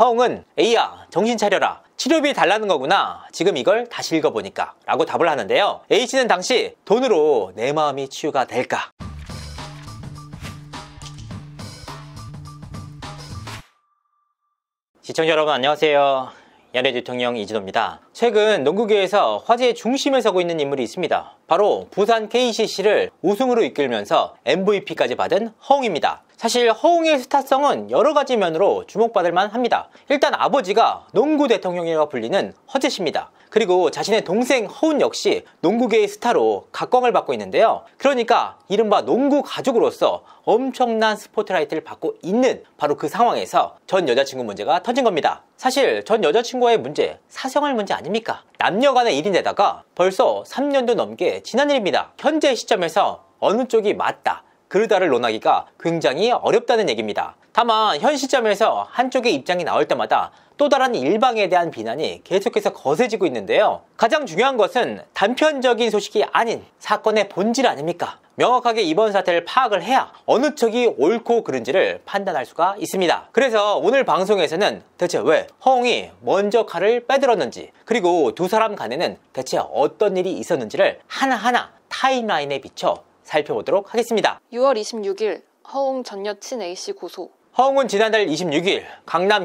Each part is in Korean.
허웅은 A야 정신 차려라, 치료비 달라는 거구나, 지금 이걸 다시 읽어보니까 라고 답을 하는데요. A씨는 당시 돈으로 내 마음이 치유가 될까? 시청자 여러분 안녕하세요. 연예 대통령 이진호입니다. 최근 농구계에서 화제의 중심에 서고 있는 인물이 있습니다. 바로 부산 KCC를 우승으로 이끌면서 MVP까지 받은 허웅입니다. 사실 허웅의 스타성은 여러 가지 면으로 주목받을 만합니다. 일단 아버지가 농구 대통령이라고 불리는 허재 씨입니다. 그리고 자신의 동생 허운 역시 농구계의 스타로 각광을 받고 있는데요. 그러니까 이른바 농구 가족으로서 엄청난 스포트라이트를 받고 있는 바로 그 상황에서 전 여자친구 문제가 터진 겁니다. 사실 전 여자친구와의 문제, 사생활 문제 아닙니까? 남녀 간의 일인데다가 벌써 3년도 넘게 지난 일입니다. 현재 시점에서 어느 쪽이 맞다, 그르다를 논하기가 굉장히 어렵다는 얘기입니다. 다만 현 시점에서 한쪽의 입장이 나올 때마다 또 다른 일방에 대한 비난이 계속해서 거세지고 있는데요. 가장 중요한 것은 단편적인 소식이 아닌 사건의 본질 아닙니까? 명확하게 이번 사태를 파악을 해야 어느 쪽이 옳고 그른지를 판단할 수가 있습니다. 그래서 오늘 방송에서는 대체 왜 허웅이 먼저 칼을 빼들었는지, 그리고 두 사람 간에는 대체 어떤 일이 있었는지를 하나하나 타임라인에 비춰 살펴보도록 하겠습니다. 6월 26일 허웅 전 여친 A씨 고소. 허웅은 지난달 26일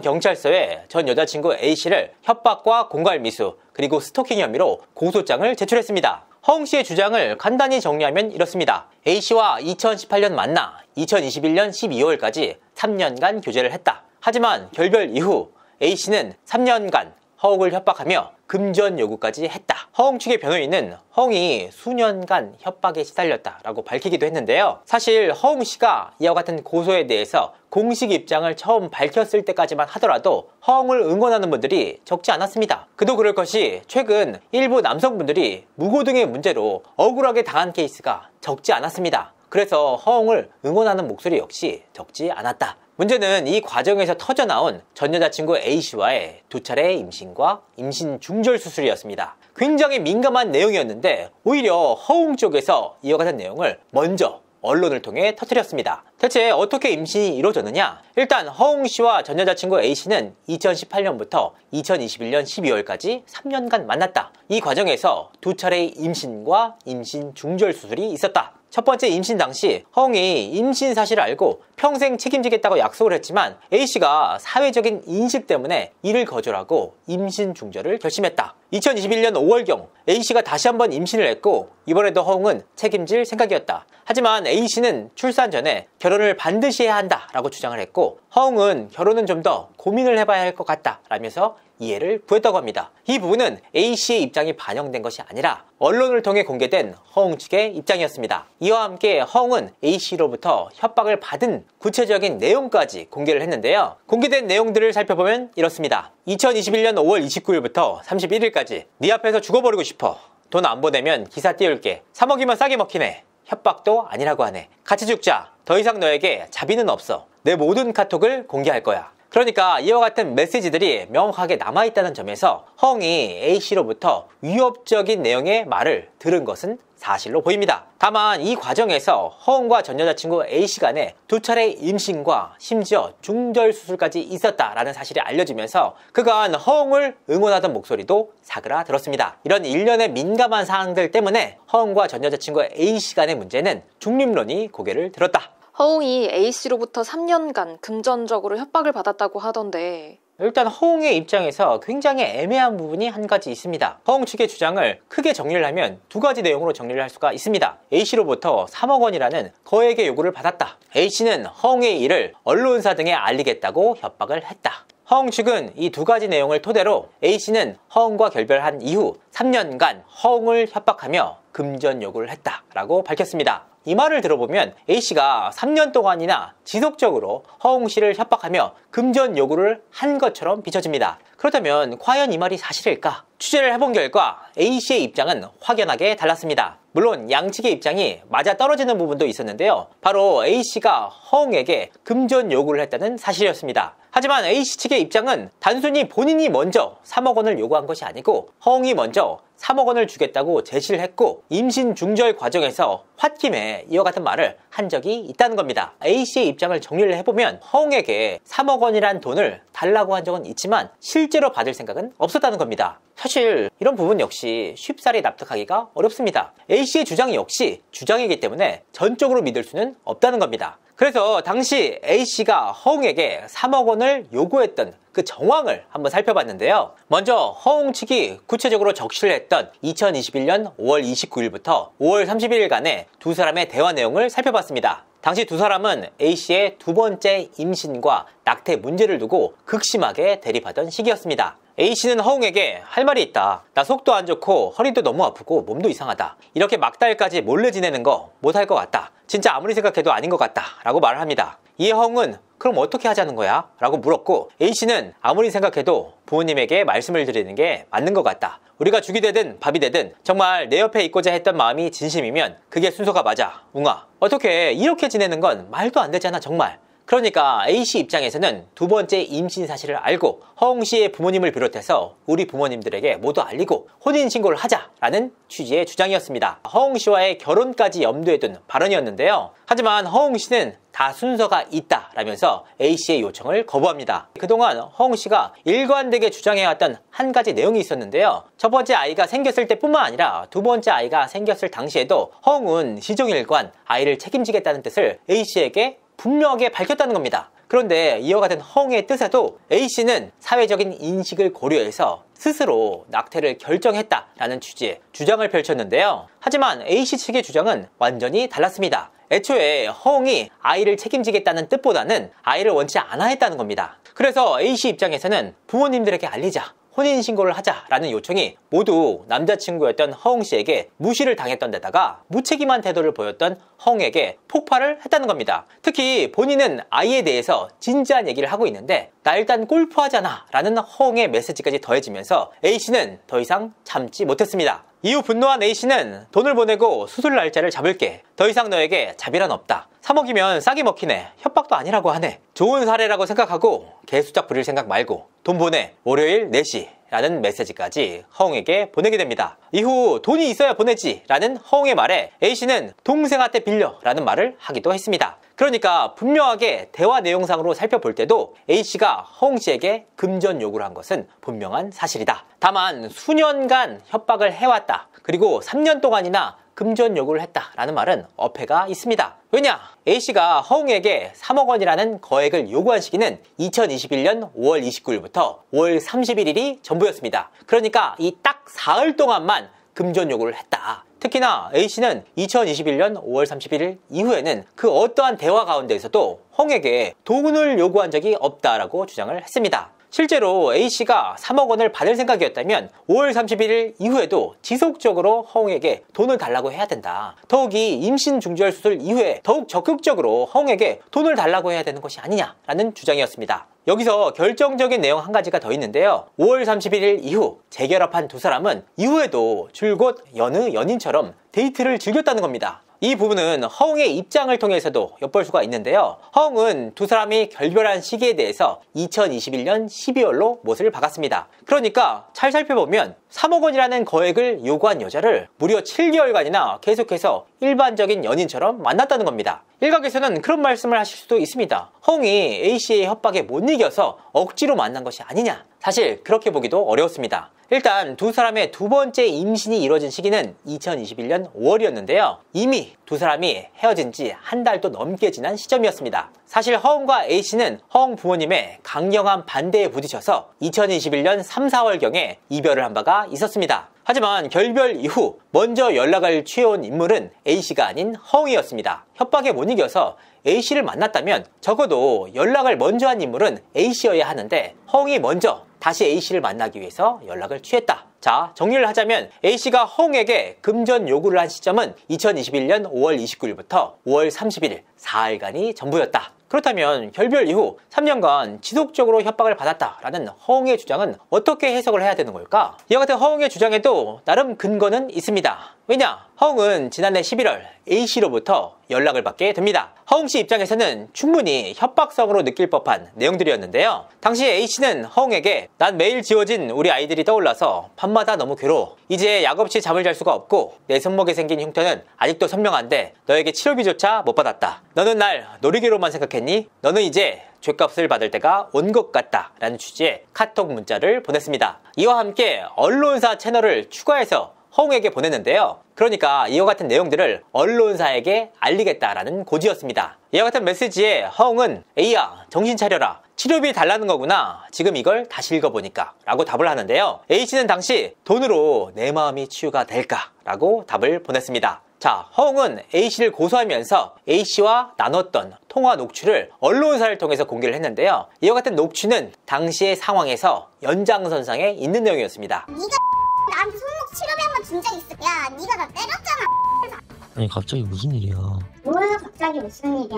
강남경찰서에 전 여자친구 A씨를 협박과 공갈미수 그리고 스토킹 혐의로 고소장을 제출했습니다. 허웅씨의 주장을 간단히 정리하면 이렇습니다. A씨와 2018년 만나 2021년 12월까지 3년간 교제를 했다. 하지만 결별 이후 A씨는 3년간 허웅을 협박하며 금전 요구까지 했다. 허웅 측의 변호인은 허웅이 수년간 협박에 시달렸다라고 밝히기도 했는데요. 사실 허웅 씨가 이와 같은 고소에 대해서 공식 입장을 처음 밝혔을 때까지만 하더라도 허웅을 응원하는 분들이 적지 않았습니다. 그도 그럴 것이 최근 일부 남성분들이 무고 등의 문제로 억울하게 당한 케이스가 적지 않았습니다. 그래서 허웅을 응원하는 목소리 역시 적지 않았다. 문제는 이 과정에서 터져나온 전 여자친구 A씨와의 두 차례의 임신과 임신 중절 수술이었습니다. 굉장히 민감한 내용이었는데 오히려 허웅 쪽에서 이와 같은 내용을 먼저 언론을 통해 터뜨렸습니다. 대체 어떻게 임신이 이루어졌느냐? 일단 허웅 씨와 전 여자친구 A씨는 2018년부터 2021년 12월까지 3년간 만났다. 이 과정에서 두 차례의 임신과 임신 중절 수술이 있었다. 첫 번째 임신 당시 허웅이 임신 사실을 알고 평생 책임지겠다고 약속을 했지만 A씨가 사회적인 인식 때문에 이를 거절하고 임신 중절을 결심했다. 2021년 5월경 A씨가 다시 한번 임신을 했고 이번에도 허웅은 책임질 생각이었다. 하지만 A씨는 출산 전에 결혼을 반드시 해야 한다 라고 주장을 했고 허웅은 결혼은 좀 더 고민을 해봐야 할 것 같다 라면서 이해를 구했다고 합니다. 이 부분은 A씨의 입장이 반영된 것이 아니라 언론을 통해 공개된 허웅 측의 입장이었습니다. 이와 함께 허웅은 A씨로부터 협박을 받은 구체적인 내용까지 공개를 했는데요. 공개된 내용들을 살펴보면 이렇습니다. 2021년 5월 29일부터 31일까지 네 앞에서 죽어버리고 싶어. 돈 안 보내면 기사 띄울게. 3억이면 싸게 먹히네. 협박도 아니라고 하네. 같이 죽자. 더 이상 너에게 자비는 없어. 내 모든 카톡을 공개할 거야. 그러니까 이와 같은 메시지들이 명확하게 남아있다는 점에서 허웅이 A씨로부터 위협적인 내용의 말을 들은 것은 사실로 보입니다. 다만 이 과정에서 허웅과 전 여자친구 A씨 간에 두 차례 임신과 심지어 중절 수술까지 있었다라는 사실이 알려지면서 그간 허웅을 응원하던 목소리도 사그라들었습니다. 이런 일련의 민감한 사항들 때문에 허웅과 전 여자친구 A씨 간의 문제는 중립론이 고개를 들었다. 허웅이 A씨로부터 3년간 금전적으로 협박을 받았다고 하던데 일단 허웅의 입장에서 굉장히 애매한 부분이 한 가지 있습니다. 허웅 측의 주장을 크게 정리를 하면 두 가지 내용으로 정리를 할 수가 있습니다. A씨로부터 3억 원이라는 거액의 요구를 받았다. A씨는 허웅의 일을 언론사 등에 알리겠다고 협박을 했다. 허웅 측은 이 두 가지 내용을 토대로 A씨는 허웅과 결별한 이후 3년간 허웅을 협박하며 금전 요구를 했다라고 밝혔습니다. 이 말을 들어보면 A씨가 3년 동안이나 지속적으로 허웅 씨를 협박하며 금전 요구를 한 것처럼 비춰집니다. 그렇다면 과연 이 말이 사실일까? 취재를 해본 결과 A씨의 입장은 확연하게 달랐습니다. 물론 양측의 입장이 맞아떨어지는 부분도 있었는데요. 바로 A씨가 허웅에게 금전 요구를 했다는 사실이었습니다. 하지만 A씨 측의 입장은 단순히 본인이 먼저 3억 원을 요구한 것이 아니고 허웅이 먼저 3억 원을 주겠다고 제시를 했고 임신 중절 과정에서 홧김에 이와 같은 말을 한 적이 있다는 겁니다. A씨의 입장을 정리를 해보면 허웅에게 3억 원이란 돈을 달라고 한 적은 있지만 실제로 받을 생각은 없었다는 겁니다. 사실 이런 부분 역시 쉽사리 납득하기가 어렵습니다. A씨의 주장 역시 주장이기 때문에 전적으로 믿을 수는 없다는 겁니다. 그래서 당시 A씨가 허웅에게 3억 원을 요구했던 그 정황을 한번 살펴봤는데요. 먼저 허웅 측이 구체적으로 적시를 했던 2021년 5월 29일부터 5월 31일간의 두 사람의 대화 내용을 살펴봤습니다. 당시 두 사람은 A씨의 두 번째 임신과 낙태 문제를 두고 극심하게 대립하던 시기였습니다. A씨는 허웅에게 할 말이 있다. 나 속도 안 좋고 허리도 너무 아프고 몸도 이상하다. 이렇게 막달까지 몰래 지내는 거 못할 것 같다. 진짜 아무리 생각해도 아닌 것 같다. 라고 말을 합니다. 이에 허웅은 그럼 어떻게 하자는 거야? 라고 물었고 A씨는 아무리 생각해도 부모님에게 말씀을 드리는 게 맞는 것 같다. 우리가 죽이 되든 밥이 되든 정말 내 옆에 있고자 했던 마음이 진심이면 그게 순서가 맞아. 웅아. 어떻게 이렇게 지내는 건 말도 안 되잖아 정말. 그러니까 A씨 입장에서는 두 번째 임신 사실을 알고 허웅씨의 부모님을 비롯해서 우리 부모님들에게 모두 알리고 혼인신고를 하자라는 취지의 주장이었습니다. 허웅씨와의 결혼까지 염두에 둔 발언이었는데요. 하지만 허웅씨는 다 순서가 있다라면서 A씨의 요청을 거부합니다. 그동안 허웅씨가 일관되게 주장해왔던 한 가지 내용이 있었는데요. 첫 번째 아이가 생겼을 때뿐만 아니라 두 번째 아이가 생겼을 당시에도 허웅은 시종일관 아이를 책임지겠다는 뜻을 A씨에게 분명하게 밝혔다는 겁니다. 그런데 이와 같은 허웅의 뜻에도 A씨는 사회적인 인식을 고려해서 스스로 낙태를 결정했다라는 취지의 주장을 펼쳤는데요. 하지만 A씨 측의 주장은 완전히 달랐습니다. 애초에 허웅이 아이를 책임지겠다는 뜻보다는 아이를 원치 않아 했다는 겁니다. 그래서 A씨 입장에서는 부모님들에게 알리자, 혼인신고를 하자라는 요청이 모두 남자친구였던 허웅씨에게 무시를 당했던 데다가 무책임한 태도를 보였던 허웅에게 폭발을 했다는 겁니다. 특히 본인은 아이에 대해서 진지한 얘기를 하고 있는데 나 일단 골프하잖아 라는 허웅의 메시지까지 더해지면서 A씨는 더 이상 참지 못했습니다. 이후 분노한 A씨는 돈을 보내고 수술 날짜를 잡을게. 더 이상 너에게 자비란 없다. 3억이면 싸게 먹히네. 협박도 아니라고 하네. 좋은 사례라고 생각하고 개수작 부릴 생각 말고 돈 보내. 월요일 4시 라는 메시지까지 허웅에게 보내게 됩니다. 이후 돈이 있어야 보내지 라는 허웅의 말에 A씨는 동생한테 빌려 라는 말을 하기도 했습니다. 그러니까 분명하게 대화 내용상으로 살펴볼 때도 A씨가 허웅씨에게 금전 요구를 한 것은 분명한 사실이다. 다만 수년간 협박을 해왔다. 그리고 3년 동안이나 금전 요구를 했다라는 말은 어폐가 있습니다. 왜냐? A씨가 허웅에게 3억 원이라는 거액을 요구한 시기는 2021년 5월 29일부터 5월 31일이 전부였습니다. 그러니까 이 딱 사흘 동안만 금전 요구를 했다. 특히나 A씨는 2021년 5월 31일 이후에는 그 어떠한 대화 가운데에서도 허웅에게 돈을 요구한 적이 없다라고 주장을 했습니다. 실제로 A씨가 3억 원을 받을 생각이었다면 5월 31일 이후에도 지속적으로 허웅에게 돈을 달라고 해야 된다. 더욱이 임신 중절 수술 이후에 더욱 적극적으로 허웅에게 돈을 달라고 해야 되는 것이 아니냐라는 주장이었습니다. 여기서 결정적인 내용 한 가지가 더 있는데요. 5월 31일 이후 재결합한 두 사람은 이후에도 줄곧 여느 연인처럼 데이트를 즐겼다는 겁니다. 이 부분은 허웅의 입장을 통해서도 엿볼 수가 있는데요. 허웅은 두 사람이 결별한 시기에 대해서 2021년 12월로 못을 박았습니다. 그러니까 잘 살펴보면 3억 원이라는 거액을 요구한 여자를 무려 7개월간이나 계속해서 일반적인 연인처럼 만났다는 겁니다. 일각에서는 그런 말씀을 하실 수도 있습니다. 허웅이 A씨의 협박에 못 이겨서 억지로 만난 것이 아니냐. 사실 그렇게 보기도 어려웠습니다. 일단 두 사람의 두 번째 임신이 이루어진 시기는 2021년 5월이었는데요. 이미 두 사람이 헤어진 지 한 달도 넘게 지난 시점이었습니다. 사실 허웅과 A씨는 허웅 부모님의 강경한 반대에 부딪혀서 2021년 3, 4월경에 이별을 한 바가 있었습니다. 하지만 결별 이후 먼저 연락을 취해온 인물은 A씨가 아닌 허웅이었습니다. 협박에 못 이겨서 A씨를 만났다면 적어도 연락을 먼저 한 인물은 A씨여야 하는데 허웅이 먼저 다시 A씨를 만나기 위해서 연락을 취했다. 자, 정리를 하자면 A씨가 허웅에게 금전 요구를 한 시점은 2021년 5월 29일부터 5월 31일 4일간이 전부였다. 그렇다면 결별 이후 3년간 지속적으로 협박을 받았다라는 허웅의 주장은 어떻게 해석을 해야 되는 걸까? 이와 같은 허웅의 주장에도 나름 근거는 있습니다. 왜냐? 허웅은 지난해 11월 A씨로부터 연락을 받게 됩니다. 허웅씨 입장에서는 충분히 협박성으로 느낄 법한 내용들이었는데요. 당시 A씨는 허웅에게 난 매일 지워진 우리 아이들이 떠올라서 밤마다 너무 괴로워. 이제 약 없이 잠을 잘 수가 없고 내 손목에 생긴 흉터는 아직도 선명한데 너에게 치료비조차 못 받았다. 너는 날 놀이개로만 생각했니? 너는 이제 죗값을 받을 때가 온 것 같다 라는 취지의 카톡 문자를 보냈습니다. 이와 함께 언론사 채널을 추가해서 허웅에게 보냈는데요. 그러니까 이와 같은 내용들을 언론사에게 알리겠다라는 고지였습니다. 이와 같은 메시지에 허웅은 A야 정신 차려라. 치료비 달라는 거구나. 지금 이걸 다시 읽어보니까 라고 답을 하는데요. A씨는 당시 돈으로 내 마음이 치유가 될까? 라고 답을 보냈습니다. 자, 허웅은 A씨를 고소하면서 A씨와 나눴던 통화 녹취를 언론사를 통해서 공개를 했는데요. 이와 같은 녹취는 당시의 상황에서 연장선상에 있는 내용이었습니다. 나한테 손목 치료비 한 번 준 적 있어. 야, 네가 나 때렸잖아. 아니 갑자기 무슨 일이야? 뭐야 갑자기 무슨 일이야.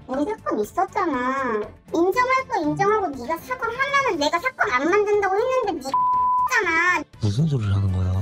우리 사건 있었잖아. 인정할 거 인정하고 네가 사과하면은 내가 사건 안 만든다고 했는데 네가 잖아. 무슨 소리를 하는 거야?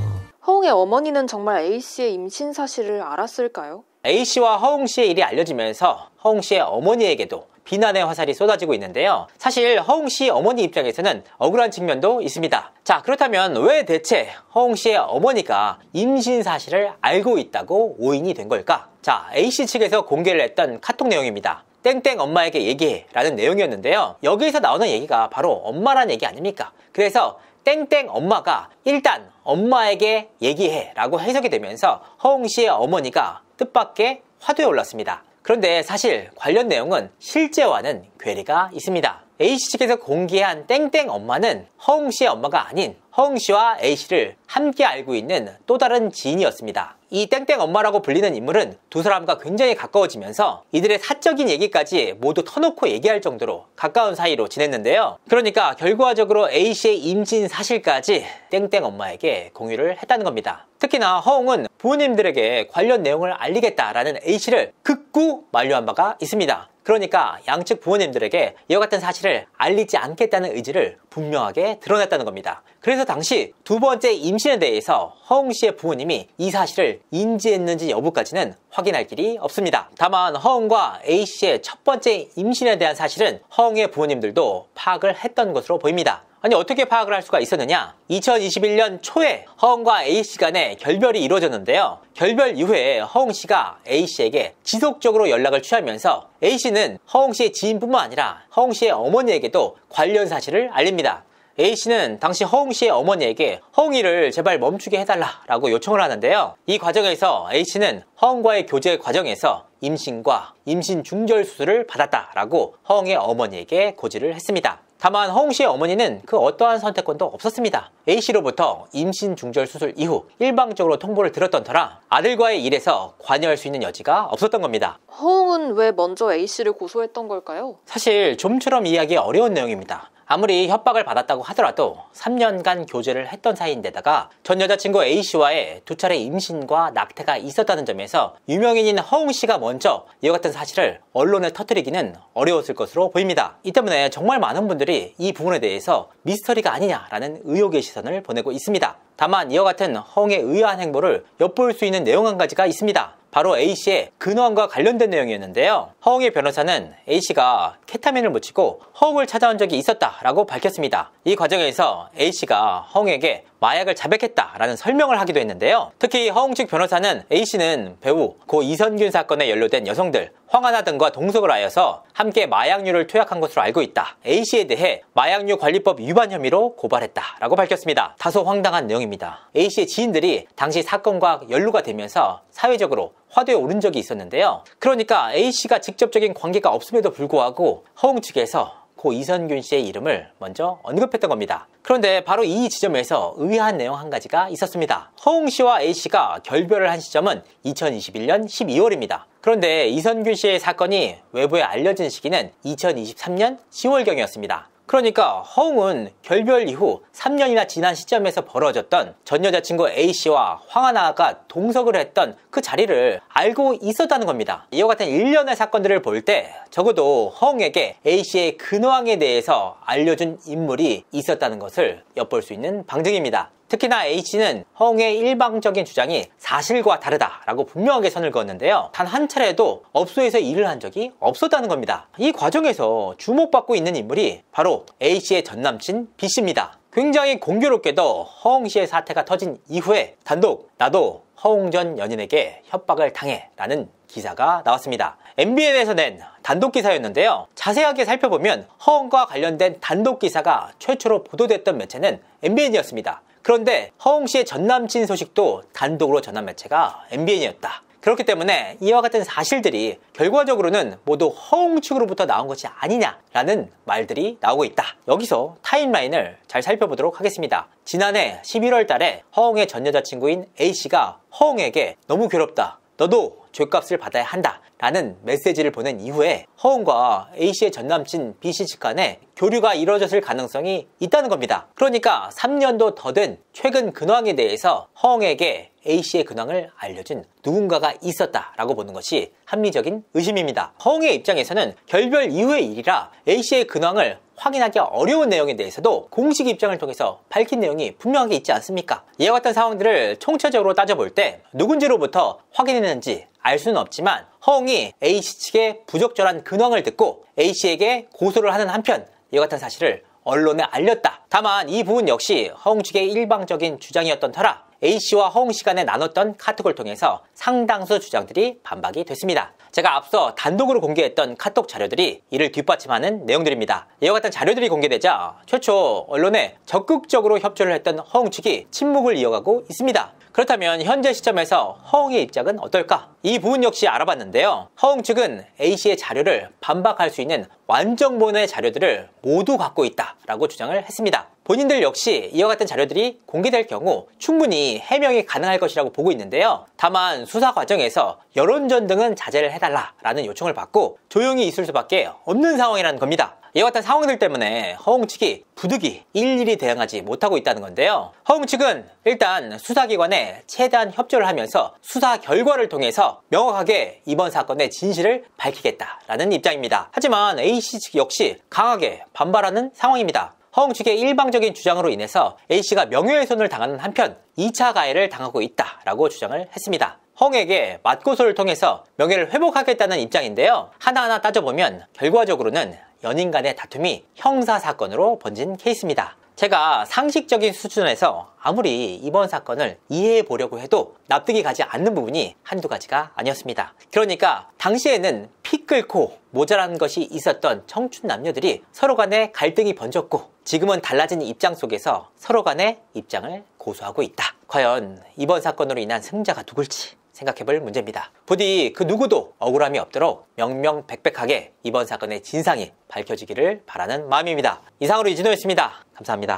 허웅의 어머니는 정말 A씨의 임신 사실을 알았을까요? A씨와 허웅씨의 일이 알려지면서 허웅씨의 어머니에게도 비난의 화살이 쏟아지고 있는데요. 사실 허웅씨 어머니 입장에서는 억울한 측면도 있습니다. 자, 그렇다면 왜 대체 허웅씨의 어머니가 임신 사실을 알고 있다고 오인이 된 걸까? 자, A씨 측에서 공개를 했던 카톡 내용입니다. 땡땡 엄마에게 얘기해 라는 내용이었는데요. 여기서 나오는 얘기가 바로 엄마란 얘기 아닙니까? 그래서 땡땡 엄마가 일단 엄마에게 얘기해 라고 해석이 되면서 허웅씨의 어머니가 뜻밖의 화두에 올랐습니다. 그런데 사실 관련 내용은 실제와는 괴리가 있습니다. A씨 측에서 공개한 땡땡 엄마는 허웅씨의 엄마가 아닌 허웅씨와 A씨를 함께 알고 있는 또 다른 지인이었습니다. 이 땡땡 엄마라고 불리는 인물은 두 사람과 굉장히 가까워지면서 이들의 사적인 얘기까지 모두 터놓고 얘기할 정도로 가까운 사이로 지냈는데요. 그러니까 결과적으로 A씨의 임신 사실까지 땡땡 엄마에게 공유를 했다는 겁니다. 특히나 허웅은 부모님들에게 관련 내용을 알리겠다라는 A씨를 극구 만류한 바가 있습니다. 그러니까 양측 부모님들에게 이와 같은 사실을 알리지 않겠다는 의지를 분명하게 드러냈다는 겁니다. 그래서 당시 두 번째 임신에 대해서 허웅씨의 부모님이 이 사실을 인지했는지 여부까지는 확인할 길이 없습니다. 다만 허웅과 A씨의 첫 번째 임신에 대한 사실은 허웅의 부모님들도 파악을 했던 것으로 보입니다. 아니 어떻게 파악을 할 수가 있었느냐? 2021년 초에 허웅과 A씨 간에 결별이 이루어졌는데요. 결별 이후에 허웅씨가 A씨에게 지속적으로 연락을 취하면서 A씨는 허웅씨의 지인뿐만 아니라 허웅씨의 어머니에게도 관련 사실을 알립니다. A씨는 당시 허웅씨의 어머니에게 허웅이를 제발 멈추게 해달라고 요청을 하는데요. 이 과정에서 A씨는 허웅과의 교제 과정에서 임신과 임신 중절 수술을 받았다라고 허웅의 어머니에게 고지를 했습니다. 다만 허웅씨의 어머니는 그 어떠한 선택권도 없었습니다. A씨로부터 임신 중절 수술 이후 일방적으로 통보를 들었던 터라 아들과의 일에서 관여할 수 있는 여지가 없었던 겁니다. 허웅은 왜 먼저 A씨를 고소했던 걸까요? 사실 좀처럼 이해하기 어려운 내용입니다. 아무리 협박을 받았다고 하더라도 3년간 교제를 했던 사이인데다가 전 여자친구 A씨와의 두 차례 임신과 낙태가 있었다는 점에서 유명인인 허웅씨가 먼저 이와 같은 사실을 언론에 터뜨리기는 어려웠을 것으로 보입니다. 이 때문에 정말 많은 분들이 이 부분에 대해서 미스터리가 아니냐라는 의혹의 시선을 보내고 있습니다. 다만 이와 같은 허웅의 의아한 행보를 엿볼 수 있는 내용 한 가지가 있습니다. 바로 A씨의 근황과 관련된 내용이었는데요. 허웅의 변호사는 A씨가 케타민을 묻히고 허웅을 찾아온 적이 있었다라고 밝혔습니다. 이 과정에서 A씨가 허웅에게 마약을 자백했다라는 설명을 하기도 했는데요. 특히 허웅 측 변호사는 A씨는 배우 고 이선균 사건에 연루된 여성들 황하나 등과 동석을 하여서 함께 마약류를 투약한 것으로 알고 있다. A씨에 대해 마약류 관리법 위반 혐의로 고발했다라고 밝혔습니다. 다소 황당한 내용입니다. A씨의 지인들이 당시 사건과 연루가 되면서 사회적으로 화두에 오른 적이 있었는데요. 그러니까 A씨가 직접적인 관계가 없음에도 불구하고 허웅 측에서 고 이선균 씨의 이름을 먼저 언급했던 겁니다. 그런데 바로 이 지점에서 의아한 내용 한 가지가 있었습니다. 허웅 씨와 A씨가 결별을 한 시점은 2021년 12월입니다. 그런데 이선균 씨의 사건이 외부에 알려진 시기는 2023년 10월경이었습니다. 그러니까 허웅은 결별 이후 3년이나 지난 시점에서 벌어졌던 전 여자친구 A씨와 황하나가 동석을 했던 그 자리를 알고 있었다는 겁니다. 이와 같은 일련의 사건들을 볼 때 적어도 허웅에게 A씨의 근황에 대해서 알려준 인물이 있었다는 것을 엿볼 수 있는 방증입니다. 특히나 A씨는 허웅의 일방적인 주장이 사실과 다르다라고 분명하게 선을 그었는데요. 단 한 차례도 업소에서 일을 한 적이 없었다는 겁니다. 이 과정에서 주목받고 있는 인물이 바로 A씨의 전남친 B씨입니다. 굉장히 공교롭게도 허웅씨의 사태가 터진 이후에 단독 나도 허웅 전 연인에게 협박을 당해 라는 기사가 나왔습니다. MBN에서 낸 단독 기사였는데요. 자세하게 살펴보면 허웅과 관련된 단독 기사가 최초로 보도됐던 매체는 MBN이었습니다. 그런데 허웅씨의 전남친 소식도 단독으로 전한 매체가 MBN이었다. 그렇기 때문에 이와 같은 사실들이 결과적으로는 모두 허웅 측으로부터 나온 것이 아니냐라는 말들이 나오고 있다. 여기서 타임라인을 잘 살펴보도록 하겠습니다. 지난해 11월 달에 허웅의 전 여자친구인 A씨가 허웅에게 너무 괴롭다. 너도 죗값을 받아야 한다. 라는 메시지를 보낸 이후에 허웅과 A씨의 전남친 B씨 측 간에 교류가 이루어졌을 가능성이 있다는 겁니다. 그러니까 3년도 더 된 최근 근황에 대해서 허웅에게 A씨의 근황을 알려준 누군가가 있었다라고 보는 것이 합리적인 의심입니다. 허웅의 입장에서는 결별 이후의 일이라 A씨의 근황을 확인하기 어려운 내용에 대해서도 공식 입장을 통해서 밝힌 내용이 분명하게 있지 않습니까? 이와 같은 상황들을 총체적으로 따져볼 때 누군지로부터 확인했는지 알 수는 없지만 허웅이 A씨 측의 부적절한 근황을 듣고 A씨에게 고소를 하는 한편 이와 같은 사실을 언론에 알렸다. 다만 이 부분 역시 허웅 측의 일방적인 주장이었던 터라 A씨와 허웅씨 간에 나눴던 카톡을 통해서 상당수 주장들이 반박이 됐습니다. 제가 앞서 단독으로 공개했던 카톡 자료들이 이를 뒷받침하는 내용들입니다. 이와 같은 자료들이 공개되자 최초 언론에 적극적으로 협조를 했던 허웅 측이 침묵을 이어가고 있습니다. 그렇다면 현재 시점에서 허웅의 입장은 어떨까? 이 부분 역시 알아봤는데요. 허웅 측은 A씨의 자료를 반박할 수 있는 완정본의 자료들을 모두 갖고 있다라고 주장을 했습니다. 본인들 역시 이와 같은 자료들이 공개될 경우 충분히 해명이 가능할 것이라고 보고 있는데요. 다만 수사 과정에서 여론전 등은 자제를 해달라라는 요청을 받고 조용히 있을 수밖에 없는 상황이라는 겁니다. 이와 같은 상황들 때문에 허웅 측이 부득이 일일이 대응하지 못하고 있다는 건데요. 허웅 측은 일단 수사기관에 최대한 협조를 하면서 수사 결과를 통해서 명확하게 이번 사건의 진실을 밝히겠다라는 입장입니다. 하지만 A씨 측 역시 강하게 반발하는 상황입니다. 허웅 측의 일방적인 주장으로 인해서 A씨가 명예훼손을 당하는 한편 2차 가해를 당하고 있다라고 주장을 했습니다. 허웅에게 맞고소를 통해서 명예를 회복하겠다는 입장인데요. 하나하나 따져보면 결과적으로는 연인 간의 다툼이 형사사건으로 번진 케이스입니다. 제가 상식적인 수준에서 아무리 이번 사건을 이해해 보려고 해도 납득이 가지 않는 부분이 한두 가지가 아니었습니다. 그러니까 당시에는 피 끓고 모자란 것이 있었던 청춘 남녀들이 서로 간에 갈등이 번졌고 지금은 달라진 입장 속에서 서로 간의 입장을 고수하고 있다. 과연 이번 사건으로 인한 승자가 누굴지 생각해볼 문제입니다. 부디 그 누구도 억울함이 없도록 명명백백하게 이번 사건의 진상이 밝혀지기를 바라는 마음입니다. 이상으로 이진호였습니다. 감사합니다.